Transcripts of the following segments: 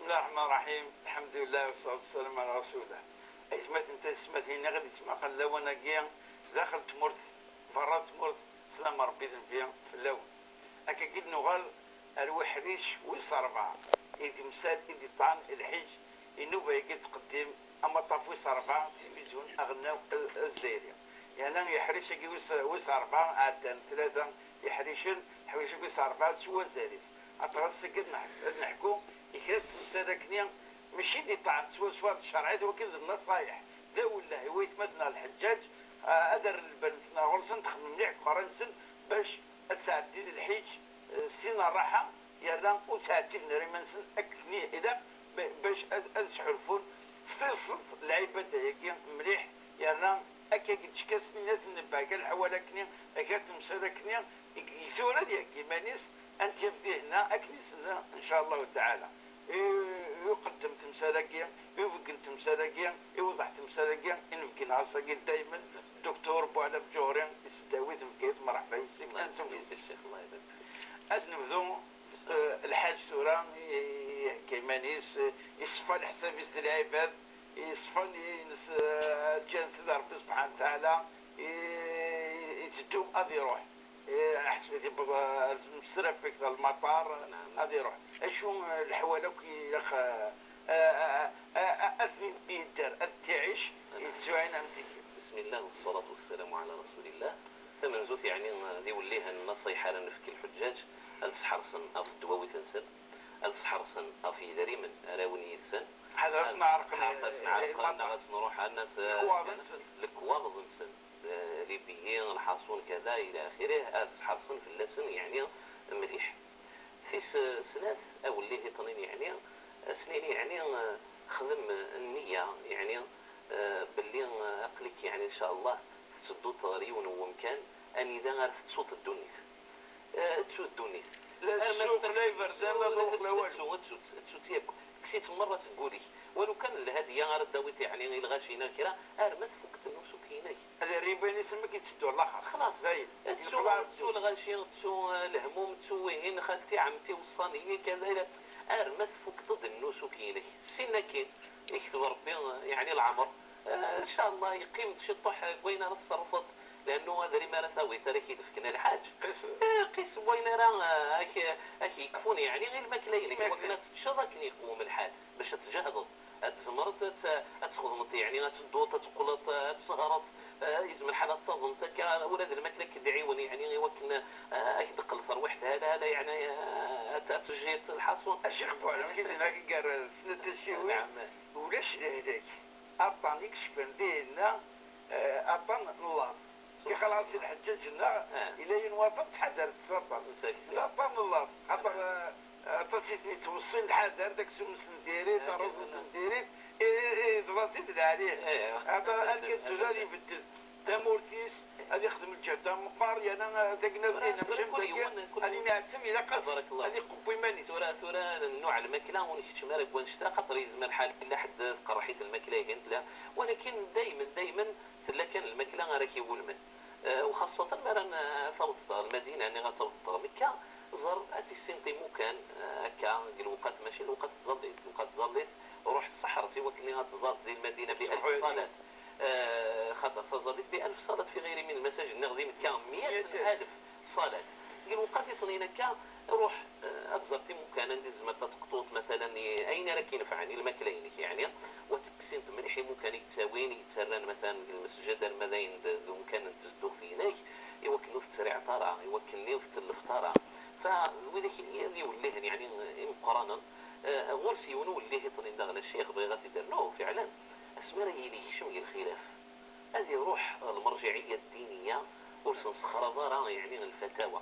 الله الرحمن الرحيم. الحمد لله والصلاة والسلام على رسول الله. اسمت انت اسمت هنا غادي تسمع قال لو انا كيا داخل تمرت فرات تمرت سلام ربي ذن فيها في اللون هكا كي نغال اروح ريش ويصربع اذا مساد اذا طعن الحج انو باقي تقدم اما طاف ويصربع تلفزيون اغنى ازديريا يعني يحرش كي ويصربع عادان ثلاثة يحرشن حويش ويصربع سوا زاريس أترسك نحكو يكرت مسادكني ماشي اللي طعن سوا الشرعية وكذا النصايح ذا ولا هو يتمثل الحجاج أدر البنسنا غرسن تخمم مليح قرنسن باش أساعدين الحج سنة راحة يلا وساعدين ريمانسن أكثني إلى باش أسحرفون ستيصد العبادة يكي مليح يلا أكا كتشكاسني ناس نباكا الحوالكني أكا تمسادكني يسونا ديال كيمانيس أنت يبدي هنا أكنيسنا إن شاء الله تعالى يقدم تمثالكيا يفقن تمثالكيا يوضح تمثالكيا يمكن عصاكي دائما الدكتور بوعلى بجورين يستداوي تمكيت مرحبا يسيك أنتم الشيخ الله يبارك أد نبذو الحاج سوران كيمانيس يصفى الحساب يسد العباد يصفى الجنس ربي سبحانه وتعالى يتدوم أذي روح حسبتي مسرف فيك المطار هذا يروح اشو الحوالك يا اخ اثني بيدر تعيش يسوعين امتك. بسم الله والصلاة والسلام على رسول الله. ثمن زوث يعني ذي وليها النصيحة لنفك الحجاج السحرسن أف الدواوي تنسن السحرسن أفي ذريمن راوني يتسن هذا رسنا عرقنا عرقنا غاس نروح على الناس الكواغ نسن ليبيين الحاصون كذا الى اخره هذا حرصن في اللسن يعني مليح ثيس سناث او اللي هي طنين يعني سنين يعني خدم النية يعني باللي اقلك يعني ان شاء الله تسدو طريون ومكان ان اذا عرفت صوت الدنيث تسود الدنيث لا السوق لا يبردان لا ضوء لا والو تسود كسيت مرة تقولي ولو كان الهدية غير داويت يعني الغاشينا كرا ما تفكت النسو كيناي هذا الريباني سمك يتسدو الاخر خلاص زايد تسو الغاشي تسو الهموم تسو هين خالتي عمتي وصاني كذا ما تفكت النسو كيناي سينا كين يكتب ربي يعني العمر ان شاء الله يقيم شي طح وين تصرفت لانه هذا اللي ما ثاوي تاريخي دفكنا الحاج قيس وين راه اكي يكفون يعني غير الماكله اللي وكنا تشركني يقوم الحال باش تجهض تزمرت تخدمت يعني تدوط تقول تسهرت يزم الحالة تظن تكا ولاد الماكله كدعيوني يعني يوكن يدقل ثروح هذا يعني تجيت الحصون الشيخ بوعلم كي هناك قال سنة الشيوي ولاش هذاك أبطانيك شفندينا أبطان الله كي خلاص الحجاج هنا إلى ينواطن تحدر تفضل أبطان الله خاطر تصيتني توصل الحدر داك سمس نديري ترز نديري دراسيت عليه هذا الكسول هذا يبدل تامورتيس هذا يخدم الجهد مقاري انا ثقنا بدينا ماشي هذه نعتم الى قص هذه قبي مانيس ثورة النوع الماكله ونشت شمال بوانشتا خاطر يزم الحال الا حد تقرحيت الماكله كانت لا ولكن دائما سلا كان الماكله راه كيولمن وخاصه مرة ثوت المدينه اللي غتوط مكه زر اتي سنتيمو كان هكا الوقت ماشي الوقت تزليت روح الصحراء سوا كلي غتزار ديال المدينه ب1000 صلاه خاطر تزليت ب1000 صلاه في غير من المساجد نغدي مكه 100,000 صلاه الوقت يطنينا كا روح اتزرتي مكان ندز ما تقطوط مثلا اين راه كينفعني الماكلين يعني وتكسنت مليح مكان يتاوين يترن مثلا المسجد المدين مكان تزدو فيناي يوكلوا في التريع طارا يوكلني في الفطاره فوليك يوليه يعني مقرانا غرسي ونوليه طنين داغنا الشيخ بغى غادي فعلا اسمر يلي شمي الخلاف هذه روح المرجعيه الدينيه ورسن صخرة يعني الفتاوى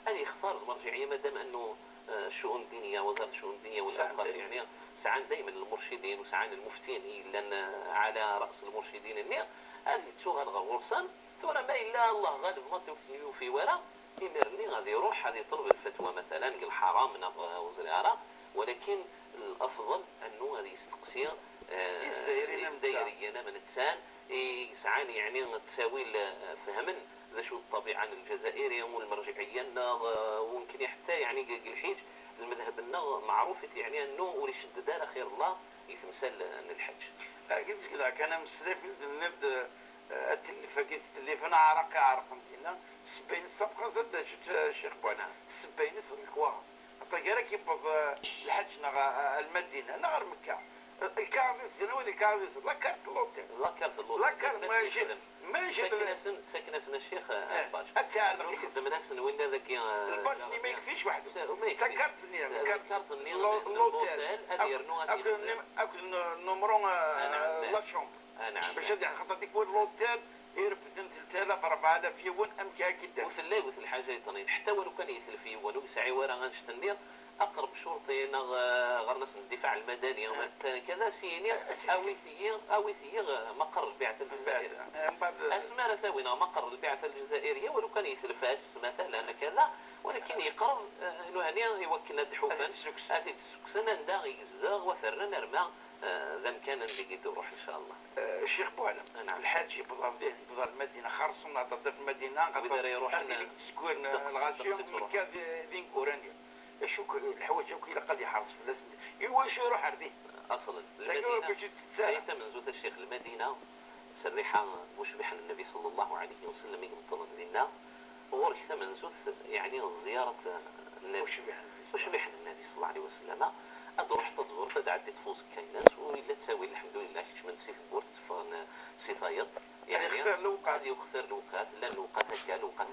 هذه يختار المرجعيه مادام انه الشؤون الدينيه وزاره الشؤون الدينيه والاوقاف يعني سعان دائما المرشدين وسعان المفتين لان على راس المرشدين اللي هذه تسوغ غرسان ثم ما الا الله غالب ما توكسنيو في ورا يمرني غادي يروح غادي يطلب الفتوى مثلا الحرام من وزراره ولكن الافضل انه غادي يستقسي يزدايرينا من التسان يسعاني يعني تساوي فهمن ذا شو الطبيعه الجزائريه والمرجعيه ويمكن حتى يعني الحيج المذهب معروف يعني انه ولي شد دار خير الله يتمثل الحج. قلت كذا كان مسرف الند التلفة التلفة عرق مدينة سبين سبقة زاد الشيخ بوانا سبين صد الكوار طيارة كيبض الحج نغا المدينة نغر مكة الكارت السنة ولا الكارت لا كارت اللوتيل لا كارت ماشي ساكن اسنا الشيخ باج نخدم ناس وين ذاك الباج ما يكفيش وحده سكرتني اللوتيل هذه يرنو اكل نمرو لا شومبر نعم باش هذه خاطر ديك اللوتيل يربثن 3000 4000 يوان امكا كدا وثل حاجه طنين حتى ولو كان يسلف يوان ويسعي ورا غنشتني اقرب شرطي غرنس الدفاع المدني كذا سيني اويثي مقر البعثه الجزائريه اسماء ثاوينا مقر البعثه الجزائريه ولو كان يسلفاس مثلا كذا ولكن يقرب هنا يوكلنا دحوفا هذه السكسنه ندا يزدغ وثرنا نرمى ذا كان اللي يروح ان شاء الله. الشيخ بوعلم الحاج يبضل المدينه خرصنا ضد في المدينه غادي يروح هذيك تسكن الغاشي مكا ذين اورانيا شوك الحوايج كي قد يحرص في الناس يواش يروح عرضيه اصلا المدينه انت من زوت الشيخ المدينه سريحه مشبحا النبي صلى الله عليه وسلم يمطلب لنا وغير ثمن زوت يعني زياره النبي مشبحا النبي صلى الله عليه وسلم أروح تزور تدعي تفوز كايناس ولا تساوي الحمد لله كيش من نسيت بورت فان سيطايط يعني يختار الوقات يختار الوقات لا الوقات هكا الوقات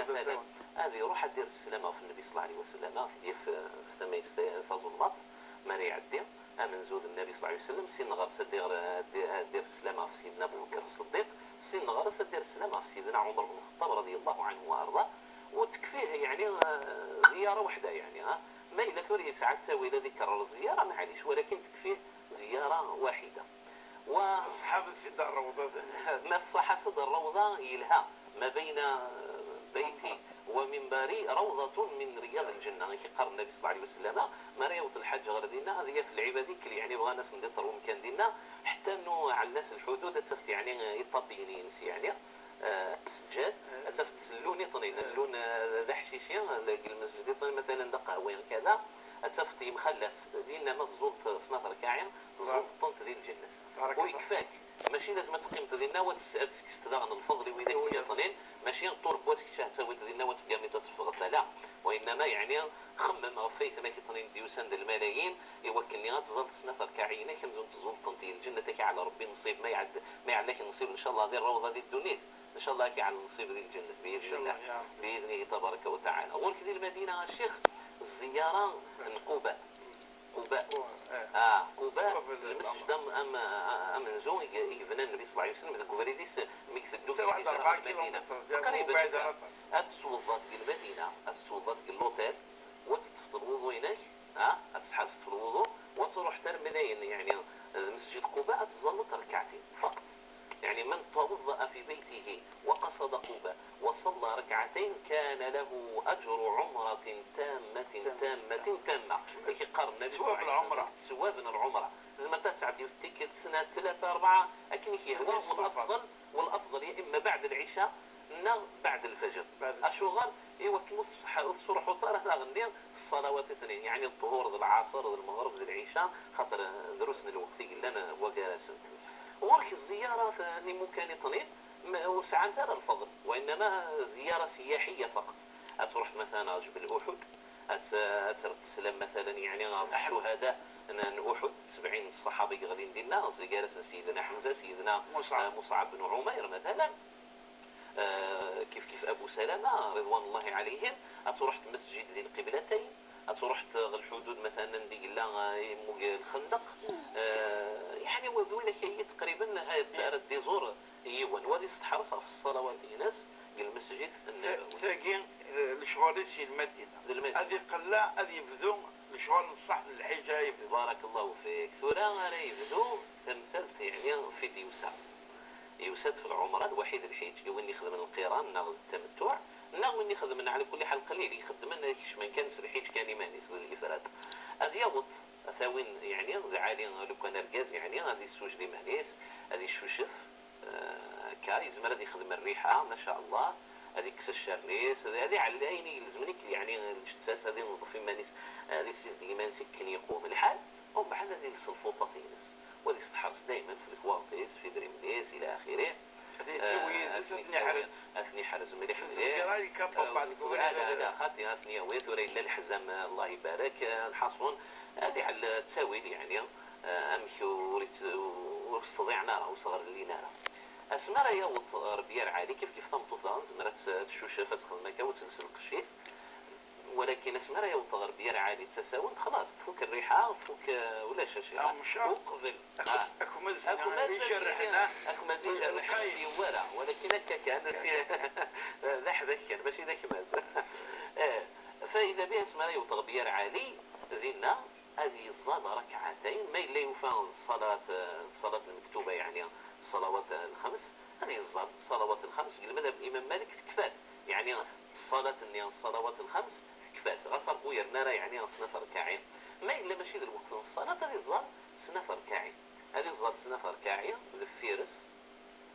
مثلا هذه يروح دير السلامه في النبي صلى الله عليه وسلم في ثمين ظلمات ما يعدي من زود النبي صلى الله عليه وسلم سين غرس دير السلامه في سيدنا ابو بكر الصديق سين غرس دير السلامه في سيدنا عمر بن الخطاب رضي الله عنه وارضاه وتكفيه يعني زياره واحده يعني ما الا ثوري ساعات تاوي ذكر الزياره معليش ولكن تكفيه زياره واحده. واصحاب السد الروضه ما صح صد الروضه يلها ما بين بيتي ومنبري روضة من رياض الجنة كي قال النبي صلى الله عليه وسلم ما ريوض الحج غير دينا هذه في العبادة كل يعني بغى ناس ندير مكان دينا حتى انه على الناس الحدود تفت يعني يطبيني ينسي يعني سجاد تفت سلوني طنين اللون ذا حشيشي المسجد طنين مثلا ذا قهوين كذا تفت مخلف دينا ما تزولت صناف ركاعين تزولت طنت ديال الجنة ويكفاك ماشي لازم تقيم تدينا وتستدغن الفضل وذاك اليطنين ماشي طور بواسك تسوي تدينا وتبقى ميتة تفغط لا وانما يعني خمم غفيت ما كيطنين ديوسان الملايين يوكلني غتزلت سنافر كعينه كنزول تزول طنتي الجنه تاعي على ربي نصيب ما يعلك نصيب ان شاء الله ديال الروضه ديال الدنيس ان شاء الله كي على نصيب ديال الجنه باذن الله باذنه تبارك وتعالى غير كذا المدينه الشيخ الزياره قباء قباء المسجد ام نزو يبنى النبي صلى الله عليه وسلم ذاك فريديس ميكسدو في المدينه تقريبا السوضات المدينه السوضات اللوتيل وتطفط الوضوء هناك تحرص في الوضوء وتروح ترمدين يعني مسجد قباء تظلت ركعتين فقط يعني من توضأ في بيته وقصد قباء وصلى ركعتين كان له أجر عمرة تامة لكي قال النبي صلى الله عليه وسلم سواب العمرة زمرتها تعطي تكل سنة 3-4 أكنك يهوى والأفضل يا إما بعد العشاء بعد الفجر أشغل يوكلوا الصبح وطاره لا غندير الصلوات اثنين يعني الظهر ذا العصر ذا المغرب ذا العشاء خاطر دروسنا الوقت لنا وجالسنت ورك الزيارة اللي ممكن اثنين وساعات هذا الفضل وإنما زيارة سياحية فقط أتروح مثلا جبل أحد أتسلم مثلا يعني الشهداء أحد 70 الصحابي غالين دينا جالس سيدنا حمزة سيدنا مصعب بن عمير مثلا كيف أبو سلمة رضوان الله عليهم أتروح مسجد ذي القبلتين أتروح الحدود مثلا ديال الخندق يعني وذولا كي تقريبا ردي زور يوان وهذه تحرص في الصلوات ناس المسجد ثاقين الشغل في المدينة هذه قلة هذه يبدو الشغل الصح للحجايب بارك الله فيك ثورة يبدو تمثلت يعني في يوسد في العمرة الوحيد الحيج وين يخدم القيران ناخذ التمتع وين يخدم على كل حال قليل يخدم لنا كيش ما كان الحيج كان يمان يصير الافراد هذه يوط اثاوين يعني عالي لو كان الغاز يعني هذه السوج دي مهنيس هذه الشوشف كاي زمر هذه يخدم الريحه ما شاء الله هذيك كس الشرنيس هذه على عيني يلزمني يعني الجتاس هذه نظف مانيس هذه السيس ديما نسكن يقوم الحال ومن بعد هذه السلفوطه تينس وهذه تحرص دائما في الكوارتيس في دريمنيس الى اخره. اثني حرز مليح مزيان لا خاطي اثني ويت ولا الا الحزام الله يبارك نحصون هذه على التساويل يعني امشي واستضيعنا راه وصغر اللي نرى اسمر يا ربي العالي كيف ثمطو ثان زمرت تشوشف تخدم هكا وتنسل القشيس ولكن اسمر يا ربي العالي التساوند خلاص تفك الريحه تفك ولا شاشي وقبل اكو مزيج جرح في ورا ولكن هكا كان ذحبك كان ماشي ذاك ماز فاذا به اسمر يا ربي العالي ذينا هذه الصلاة ركعتين ما إلا يوفى الصلاة المكتوبة يعني الصلوات الخمس هذه الصلوات الخمس قال مذهب الإمام مالك تكفات يعني الصلوات الخمس تكفات غصر بوير نرى يعني سنة ركاعين ما إلا ماشي ذا الوقت الصلاة هذه الزال سنة ركاعين هذه الزال سنة ركاعين ذفيرس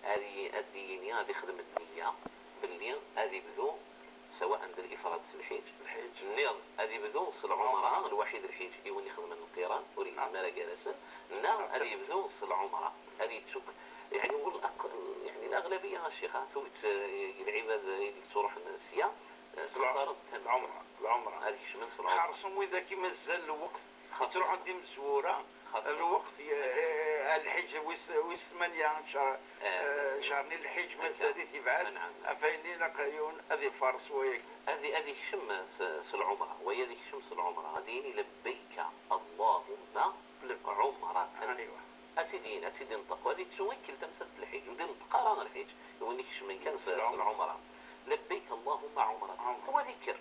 هذه الدينية هذه خدمة النية باللي هذه بدو سواء عند الافراد الحيج النيض هذه بدو صل عمره الوحيد الحيج يوني خدم من الطيران وريد مالا جالسا هذه بدو صل عمره هذه تشك يعني يعني الاغلبيه الشيخ ثوت العباد يديك تروح السيا تختار العمره هذه شمن صل عمره خارصهم واذا كي مازال الوقت تروح عندي مزوره الوقت الحج ويس 8 شهر الحج مازال تبعد افايني لقيون هذه فارس وياك هذه شمس العمره وهي هذه شمس العمره هذه لبيك اللهم عمره ايوه اتدين نطق وهذه توكل تمسك الحج ودين نطق رانا الحج يونيك شمن كان العمره لبيك اللهم عمره هو ذكر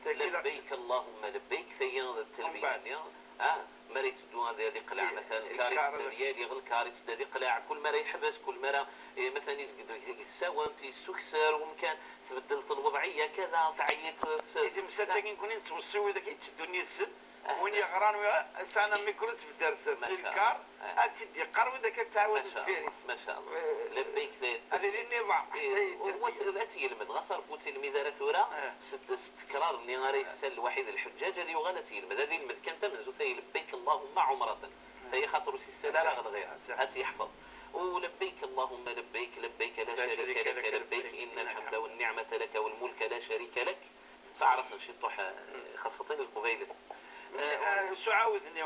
لبيك اللهم لبيك ثيان التلبيه مريت دو هذه قلاع مثلا كاريت ديالي غير كاريت هذه قلاع كل مره يحبس كل مره مثلا يساوى انت السكسر ومكان تبدلت الوضعيه كذا تعيط اذا مسدكين كونين توصيو اذا كيتشدوني السن وين يغران سانا ميكروت في الدرس الكار تدي قرو اذا كتعاود الفيرس ما شاء الله لبيك هذا النظام حتى يلمد غصر بوتي المداره ثورة استكرار اللي غير يسال الوحيد الحجاج هذه وغلتي يلمد هذه المد كانت منزو ثي لبيك اللهم عمره ثي خاطر السلالة غير غيرها هاتي يحفظ ولبيك اللهم لبيك لبيك لا شريك لك لبيك ان الحمد والنعمه لك والملك لا شريك لك تعرف نشي طوح خاصه القبيله سعاوذني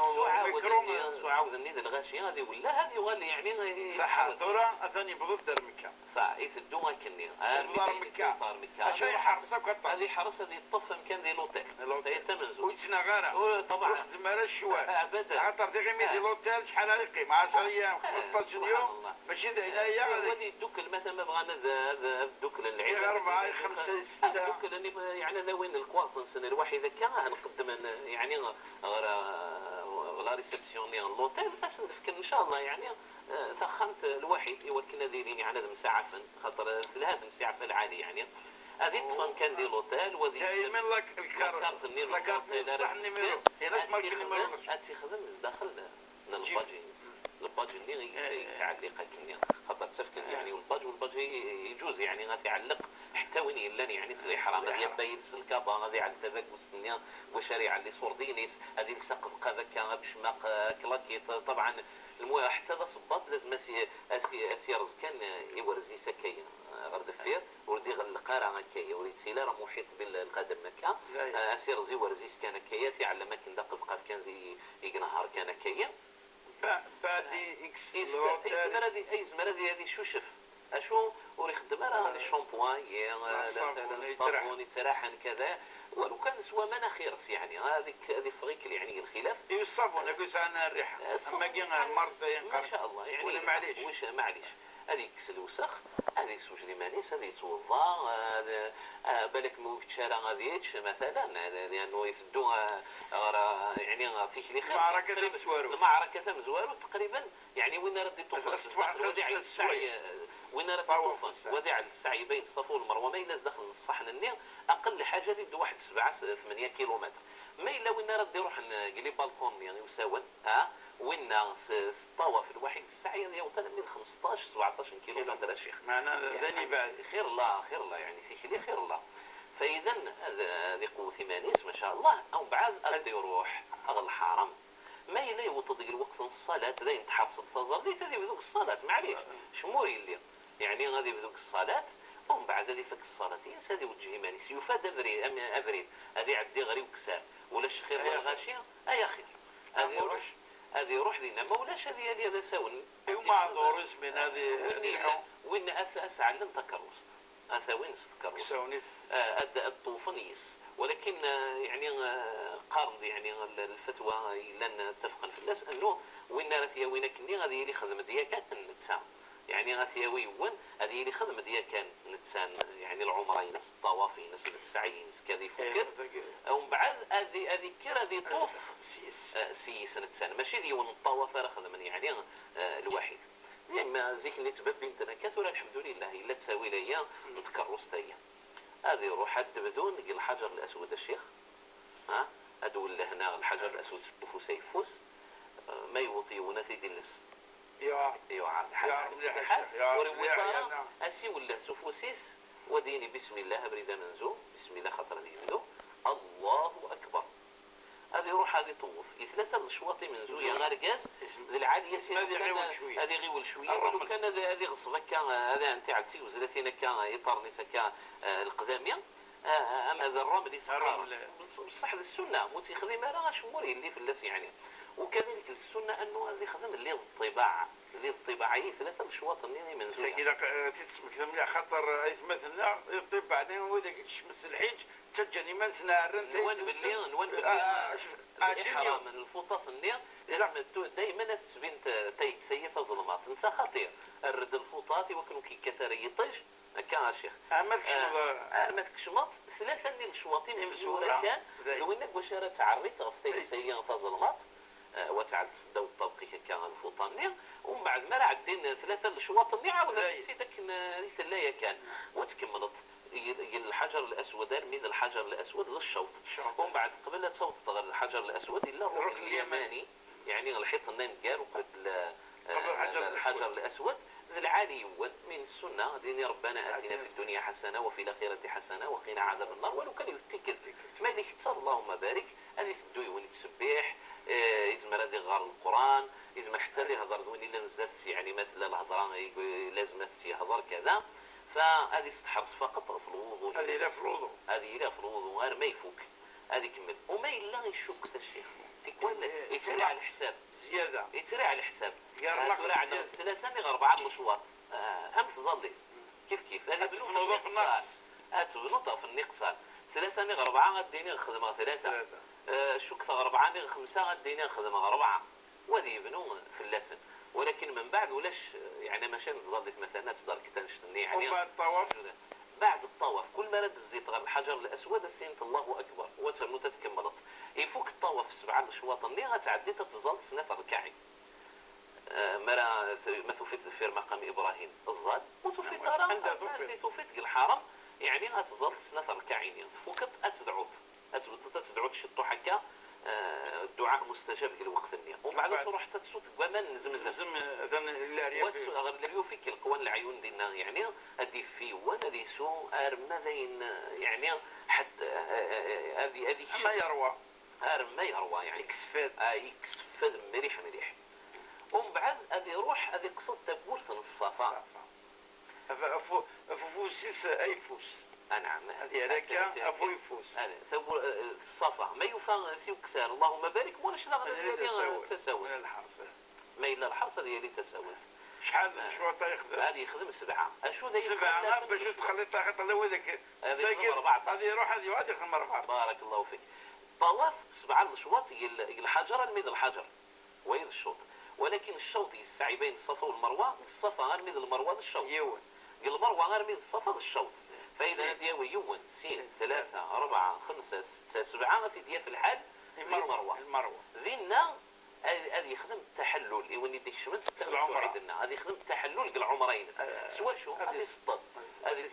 سعاوذني ذا الغاشي هذه ولا هذه ولا يعني صح ثورة أثني بضد درمكة صح يسدوها كني درمكة أشياء حرصك هذه حرص هذه الطفل كان ذي لوتيل هي تمنزو وجنا غارة طبعا وخدم على الشوارع أبدا عطر دي غيمي ذي لوتيل شحال هذه قيمة 10 أيام 15 يوم ماشي ذا هنايا هذه الدكل مثلا ما بغانا هذا الدكل العيد 4 5 6 الدكل يعني ذا وين الكوارتنس الواحد كان نقدم يعني لا ريسبسيون ديال لوتيل بس نفكر ان شاء الله يعني ثخنت الوحيد يوكلنا دايرين على مساعفن خاطر ثلاث مساعف العالي يعني هذه الطفل كان ديال لوتيل وذي دائما لك الكارت صح النيميرو لازم النيميرو هاتي خدم داخل الباج اللي يتعلق كنيا خاطر تفكر يعني والباج يجوز يعني غادي يعلق حتى وين الا يعني سري حرام غادي يبين الكابا غادي على التباك وستنيا وشريعه اللي صور دينيس هذه السقف قبكه بشماق كلاكيت طبعا حتى ذا صباط لازم اسيرز كان يورزي سكايا غير دفير وردي غلقا راه هكايا وريد سيلا راه محيط بالقدم مكا اسير زي ورزيس كان هكايا في على مكان دقف قاف كان زي يقنهار كان هكايا بعدي اكس اي زمره هذه شو شف اشو وريخدم راه الشامبوان الصابون يتراحن كذا ولو كان سوا مناخيرس يعني هذه فريك يعني الخلاف الصابون اقول انا الريحه اما كاين المرسى ما شاء الله يعني ولا معليش هذه كس الوسخ هذه سوج لي مانيس هذه توضا بالك مو تشارا غاديتش مثلا لانه يسدوها يعني فيك لي خير المعركه مزوارو تقريبا يعني وين ردي طوفان وديع السعي وين ردي طوفان وديع السعي بين الصفا والمروه ما الا داخل الصحن النير اقل حاجه دي واحد 7 8 كيلومتر ما الا وين راه يروح قلي بالكون يعني وساون وين الطواف الواحد الساعه يوصل من 15 17 كيلومتر شيخ. معناه ذاني بعد خير الله خير الله يعني تيخلي خير الله. فاذا هذه قوه مانيس ما شاء الله. او بعد غادي يروح على الحرم ما الا يوطد الوقت الصلاه داين تحرص تظليت هذه بذوك الصلاه معليش شموري اللي يعني غادي بذوك الصلاه. ومن بعد هذه فك الصلاه ينسى هذه وجهي مانيس يفاد افريد هذه عدي غري وكسار ولا خير ولا غاشيه اي خير. هذه يروح هذه يروح لنا ما ولاش هذه ساون معذور من هذه وين اسعى لن تكروست وين استكروست ادى الطوفنيس. ولكن يعني قارن يعني الفتوى لن نتفق في الناس انه وين راه وين كني غادي اللي خدمه ديالك نتسام يعني غاثيوي وين هذه اللي خدمه ديالك كان نتسان يعني العمرين الطوافين السعيين كذي فكت. ومن بعد هذه كير هذه طوف سيس نتسان ماشي ديال الطواف راه خدمني يعني الواحد يعني ما زيك اللي تباب بنتنا كثر الحمد لله الا تساوي ليا نتكرس تايا. هذه يروح الدبذون قال الحجر الاسود الشيخ هادو لهنا الحجر الاسود شوفوا سيفوس ما يوطي وناس يدلس اسي ولا سفوسيس وديني بسم الله بريده منزو بسم الله خطر دينو الله اكبر. هذه يروح هذه طوف يثلاثه الشواطي منزو يا غارقاز ذي العاليه سي هذه غيول شويه ولو كان هذه غصبه كان هذا نتاع التي وزلتينا كان يطرني سكا القداميه ام هذا الرمل يسقر بصح السنه موتي خدمه راه شموري اللي في اللاس يعني. وكذلك السنه انه هذه خدم اللي الطباعه اللي الطباعيه ثلاثه الشواط اللي منزوله كذا تسمك ثملي خاطر يتمثلنا يطيب بعدين وداك الشمس الحج تجاني ما نسنارن نوان باللي الاحرام الفطاس اللي لازم دائما تسبين تيتسيف ظلمات انت خطير الرد الفطاطي وكانوا كي كثر يطج هكا شيخ مالك شمط ثلاثه من الشواطين مسوره كان وينك واش راه تعريت غفتي سيان ظلمات وتعلت دو الطبقي كان الفوطاني. ومن بعد ما عدين ثلاثه الشواط اللي عاود سيدك ثلايه كان وتكملت الحجر الاسود ميد الحجر الاسود للشوط. ومن بعد قبل لا تصوت الحجر الاسود الا الركن اليماني يعني الحيط النين قال وقبل الحجر الاسود العالي من السنه ديني ربنا اتنا في الدنيا حسنه وفي الاخره حسنه وقنا عذاب النار. ولو كان يفتكر ما اللي اختار اللهم بارك هذه تدوي ولي تسبح يزمر هذه غار القران يزمر حتى اللي هضر وين الا نزلت يعني مثلا الهضره لازم يهضر كذا. فهذه استحرص فقط في الوضوء هذه لا في الوضوء في الوضوء غير ما يفك هذه كمل وما الا يشك الشيخ تكون يتري على الحساب زياده يتري على الحساب على ثلاثه غير اربعه الاشواط امس ظليت كيف هذه بنوضه في النقص بنوضه في النقصان ثلاثه غير اربعه غاديني نخدمها ثلاثه شك اربعه غير خمسه غاديني نخدمها اربعه وهذه يبنوا في اللسن. ولكن من بعد ولاش يعني ماشي نتظليت مثلا تدار كتنشني يعني بعد الطواف كل ما رد الزيت غير الحجر الاسود السينت الله اكبر وتنو تتكملت يفوك الطواف سبعه الشواط اللي غتعدي تتزلط سنه ركعي ما ثوفيت في مقام ابراهيم الزاد وثوفيت عندي ثوفيت الحرم يعني غتزلط سنه ركعين فوكت تدعو تشطو هكا الدعاء مستجاب الوقت النية. ومن بعد تروح تتصوت كمان زمزم لا فيك القوان العيون ديالنا يعني هذه في وانا سو ارمذين يعني حد هذه ما يروى يعني يكسفد مليح ومن بعد هذه يروح هذه قصه تبورث الصفا فوسيس اي فوس نعم هذه هذاك افو يفوس هذا ثوب الصفا ما يفا سي وكسار اللهم بارك ولاش لا تساوت ما الا الحرص هذه اللي تساوت شحال شواط يخدم هذه يخدم سبعه اشو ذا سبعه باش تخلي طاقه الله وذاك هذه يروح هذه يخدم 4 بارك الله فيك. طواف سبعه الشواط الحجر الميد الحجر ويد الشوط ولكن الشوط يسعي بين الصفا والمروه الصفا غير ميد المروه الشوط قال المروه غير ميد الصفا الشوط. فاذا دياوي يون سين 3 4 5 6 7 في ديا في الحال المروه ذينا هذه يخدم التحلل يوني يديك شمن العمرة. عندنا هذه يخدم التحلل العمرين سوا شو هذه السطل هذه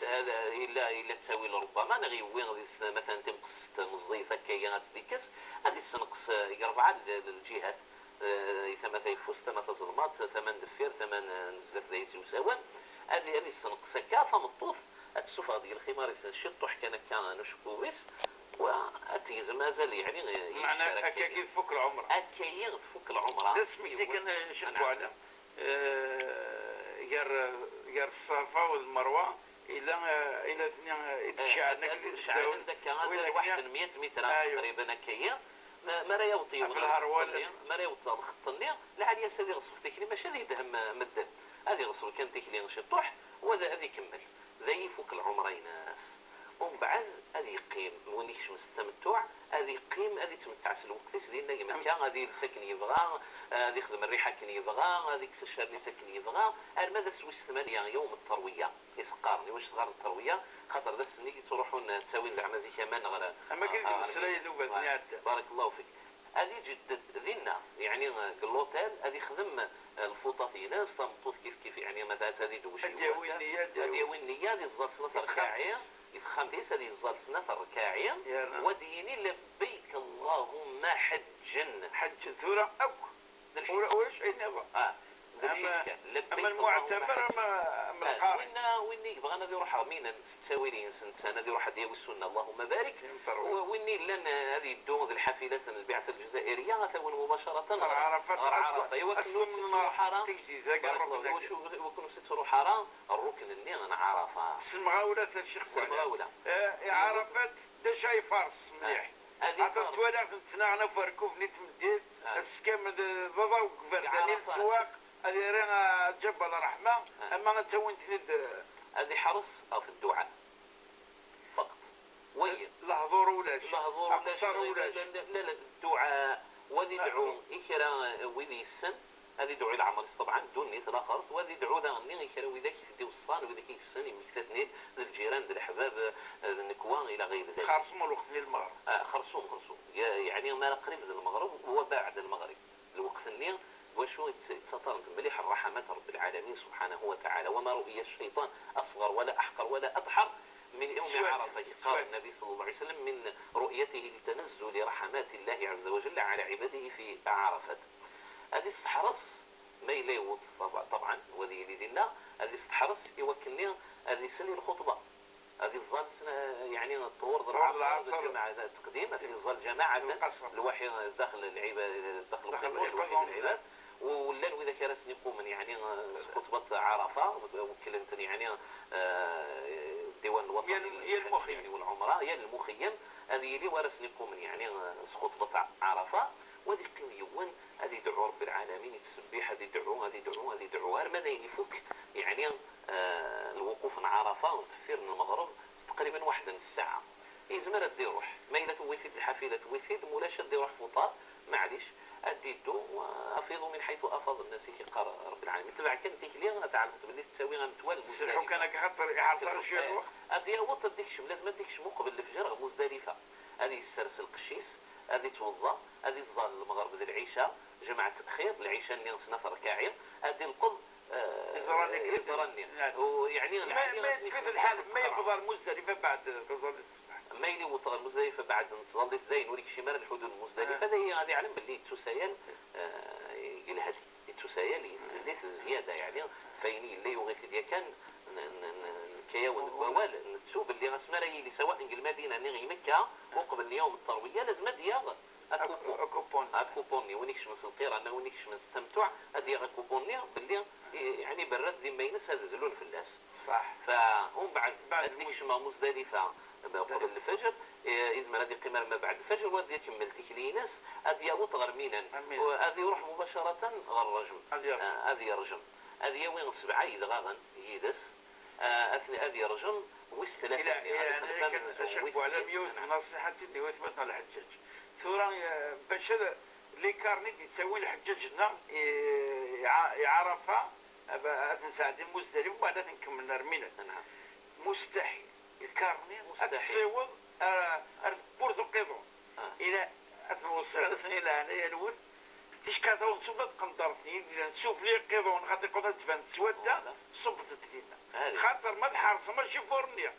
الا تساوي ربما انا غيوين غادي مثلا تنقص من الزيت هكايا غتديكس غادي تنقص ربعه الجهات ثمن يفوس ثمن ظلمات ثمن دفير ثمن نزات ليس وسوان هذه السنقص هكا فمطوف السفا ديال الخمار الشطح كان نشكو بس واتيز مازال يعني معنى اكاكيد فوق العمر اكاين فوق العمره اسمك ديك كان شنو على غير الصفا والمروه الى اثنين شعر عندك مازال واحد 100 متر تقريبا هكايا ما راه يوطي ما راه يوطي الخط النير لعليا سادي غصف تكلي ماشي هذه دهم مدن هذه غصف كان تكلي شطوح وهذا هذه يكمل ذي فوق العمرين ناس ومن بعد هذه يقيم ونيكش من التمتع هذه يقيم هذه تمتع الوقت ديالنا كما كان هذه السكن يبغى هذه يخدم الريحه كان يبغى هذيك الشهر اللي ساكن يبغى ماذا سويس 8 يوم الترويه يسقارني واش صغار الترويه خاطر ذا السني تروحون تساوي زعما زي كمان غير اما كاين السلايه اللي عاد بارك الله فيك هذه جدد ذينا يعني لوطيل هذه يخدم الفوطه في ناس تمطوط كيف يعني مثلا هذه دوشي هذه وينيه هذه الزال سنه ركاعيه يتخمتيس هذه الزال سنه ركاعيه وديني لبيك اللهم حج ثوره اك واش النظام اما المعتبر ما القارئ وين يبغى انا يروح مين ستاويلين سنه انا يروح ديال السنه اللهم بارك وين لان هذه الدون الحافلات البعثه الجزائريه ثون مباشره عرفه ايوا كنوا حرام وكنوا ستروا حرام الركن اللي انا عرفه سمغاوله الشيخ سمغاوله عرفت دا شاي فارس مليح هذا توالع تناغنا فركوف نيت مدير السكام ضضا وكفرداني السواق هذه راه جبل الرحمه اما تسويت هذه حرص في الدعاء فقط وي لحظور ولاش اقصر ولاش لا الدعاء وذي دعو إكرا وذي السن هذه دعو العمل طبعا دون نيت الاخر وذي دعو ذا غني إكرا وذا كيف ديو الصان وذا كيف السن يمكتثني للجيران للأحباب النكوان الى غير ذلك خرصوم الوقت ديال المغرب خرصوم يعني ما قريب المغرب وبعد المغرب الوقت اللي وشو تسطرت مليح الرحمات رب العالمين سبحانه وتعالى وما رؤي الشيطان أصغر ولا أحقر ولا أضحر من يوم عرفة قال النبي صلى الله عليه وسلم من رؤيته لتنزل رحمات الله عز وجل على عباده في عرفة هذه السحرس ما يليوت طبعا وذي لذنا هذه السحرس يوكلني هذه سنة الخطبة هذه الظل يعني الطهور العصر الجماعة التقديم هذه الظل جماعة الوحي داخل العباد داخل العباد ولا وإذا كان يقوم يعني خطبة عرفة وكلمتني يعني الديوان الوطني يا المخيم والعمرة يا المخيم هذه اللي ورسني يقوم يعني خطبة عرفة وهذه قيميون هذه دعوة رب العالمين يتسبح هذه دعوة ماذا يفك يعني الوقوف عرفة زفير من المغرب تقريبا واحدة من الساعة يزمر دي روح ما إلا تويثيد الحافلة تويثيد مولاش دي روح فطار معليش أديدو وأفيضوا من حيث أفاض الناس كقال رب العالمين تبع كنتيك لي تعلمت باللي تساوي غنتوال مزدلفة كان كخطر يعصر شوية الوقت أدي وط ديكش لازم ديكش قبل الفجر مزدلفة هذه السرس القشيس هذه توضى هذه الظل المغرب ذي العشاء جماعة الخير العشاء اللي نصنف ركاعين هذه القض يزرني ويعني ما يتفيد الحال ما يبغى المزدلفة بعد غزال الصباح ما يلي وطغى المزدلفة بعد نتظل ذا نوريك شمال الحدود المزدلفة هذه علم باللي تسايل الهدي تسايل يزيد زيادة يعني فيني اللي يغيث ديا كان كياون ووال نتسوب اللي غسمر اللي سواء المدينة نغي مكة وقبل يوم التروية لازم دياغ اكوبوني ونيكش من القيرة انا ونيكش من استمتع هذه اكوبوني باللي يعني برد ذي ما ينس هذا زلون في الناس صح فهم بعد ديكش ما مزدلفة قبل الفجر يزمر هذه قمر ما بعد الفجر وهذه كملتك لينس هذه يوط غرمينا وهذه يروح مباشرة غرجم هذه يرجم هذه وين سبعة يدغاغن يدس هذه يرجم ويستلف يعني أشكو على ميوت نصيحة اللي هو يثبت على الحجاج ثورا باش لي كارنيت يتسوي الحجاج هنا يعرفها نساعد المزدلف وبعد نكمل نرمينا مستحيل الكارني تصيوض بورثو قيضو الى اثنوصل الى هنا الاول تيشكاتو نشوف تقندرتني نشوف لي قيضون خاطر يقدر تبان سودا صبت تدينا خاطر ما تحرص ماشي فورنيا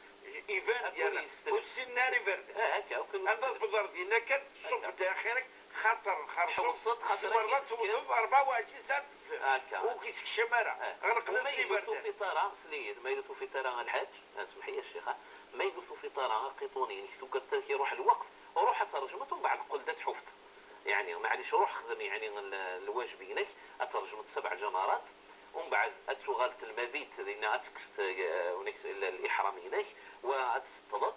ايفان ديالنا والسيناري برد هكا هذا البذر ديالنا كان صبت اخرك خاطر حوصت خاطر مرات توصل 24 ساعه هكا وكيسك شماره غرق وما يلوثوا في طارا سليد ما يلوثوا في طارا الحاج اسمح لي الشيخ ما يلوثوا في طارا قيطوني يكتو قد يروح الوقت وروح ترجمت ومن بعد قلدت حفظ يعني معليش روح خدم يعني الواجبينك اترجمت 7 جمرات ومن بعد اتغالت المبيت لان اتكست الاحرامينك واتسطلط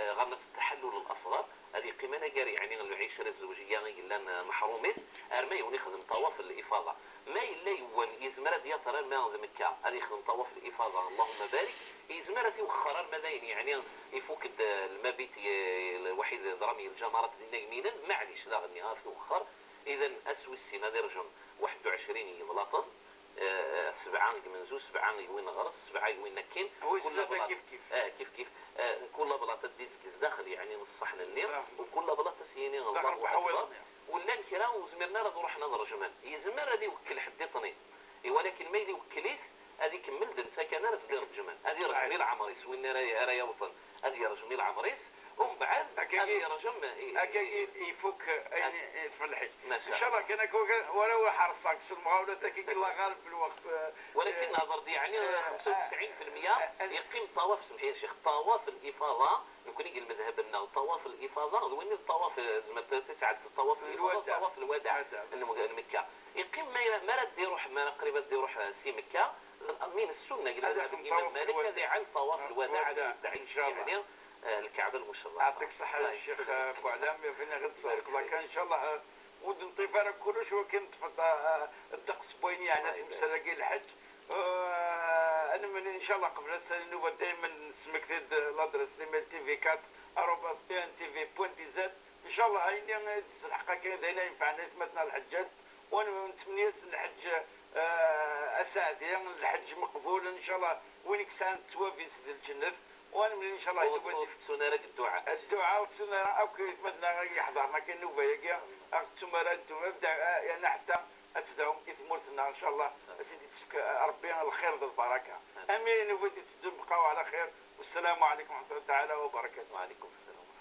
غنس التحلل الاصغر هذه قيمه قاري يعني العشره الزوجيه الا محروميت ارمي ونخدم طواف الافاضه ما الا يوان يزمر ديال ترى ما مكه هذه يخدم طواف الافاضه اللهم بارك يزمر تيوخر المداين يعني يفك المبيت الوحيد درامي الجمرات ديالنا يمينا معليش لا غني يوخر اذا اسوي السنه درجم 21 يملاطن 7 من زوج 7 وين غرس 7 وين نكين كل بلاطه كيف كيف كل بلاطه ديز داخل يعني نص حنا النير وكل بلاطه سيني الله اكبر ولا نكرا وزمرنا راه روحنا نرجمان يزمر هذه يوكل حد طنين ولكن ما يوكليت هذه كمل دنت كان راس دير الجمال هذه رجمي العمريس وين رايا وطن هذه رجمي العمريس ومن بعد هذه رجم يفك في الحج ان شاء الله كان ولو حرصك المغاوله ذاك الله غالب في الوقت ولكن نظر دي يعني 95% يقيم طواف سمحي يا شيخ طواف الافاضه يمكن يجي المذهب انه طواف الافاضه وين الطواف زعما ساعه الطواف الافاضه طواف الوداع مكه يقيم ما رد يروح ما قريبه يروح سي مكه من السنه قال الامام مالك هذا عن طواف الوداع يدعي يعني الكعبه المشرفه. يعطيك الصحه يا شيخ ابو علام فينا غد صدق الله كان ان شاء الله ود نطيف انا كلش وكنت الطقس بوين يعني تمسلاقي الحج انا من ان شاء الله قبل السنه النوبه دائما نسمك الادرس ديال تي في 4 اروباس ان تي في بوينت زد ان شاء الله عيني الحق كاين هنا ينفعنا ثمتنا الحجاج وانا متمنى الحج اسعد الحج مقبول ان شاء الله وينك سانت سوافيس ديال الجنه وانا من ان شاء الله وفتونا لك الدعاء وفتونا او كيتمدنا يحضرنا كاين نوبه ياك اختمرا الدعاء يعني حتى اتدعو اثمرتنا ان شاء الله سيدي تسفك ربي الخير والبركه امين وبدي تبقاو على خير والسلام عليكم ورحمه الله تعالى وبركاته. وعليكم السلام.